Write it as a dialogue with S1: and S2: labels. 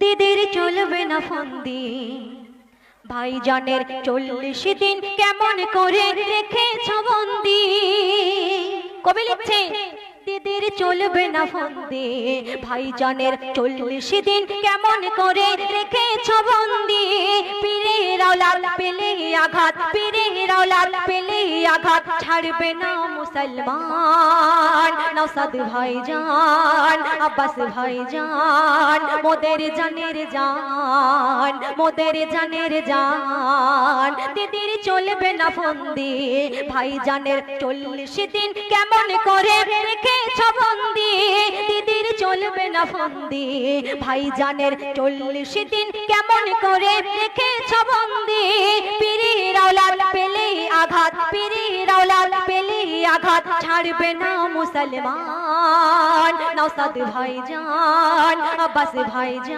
S1: দিদির চলবে না ফন্দি, ভাইজানের 40 দিন কেমন করে রেখেছ বন্দি। কবি লিখছে দিদির চলবে না ফন্দি, ভাইজানের 40 দিন কেমন করে রেখেছ বন্দি। পীরের औलाद পেলে আঘাত, পীরের औलाद পেলে আঘাত, ছাড়বে না মুসলমান। নওশাদ ভাইজান, আব্বাস ভাইজান, মোদের জানের জান, মোদের জানের জান। দিদির চলবে না ফন্দি, ভাইজানের 40 দিন কেমন করে রেখেছ বন্দি। দিদির চলবে না ফন্দি, ভাইজানের 40 দিন কেমন করে রেখেছ বন্দি। পীরের औलाद পেলে আঘাত, পীরের औलाद পেলে আঘাত, ছাড়বে না মুসলমান। নওশাদ ভাইজান, আব্বাস ভাইজান।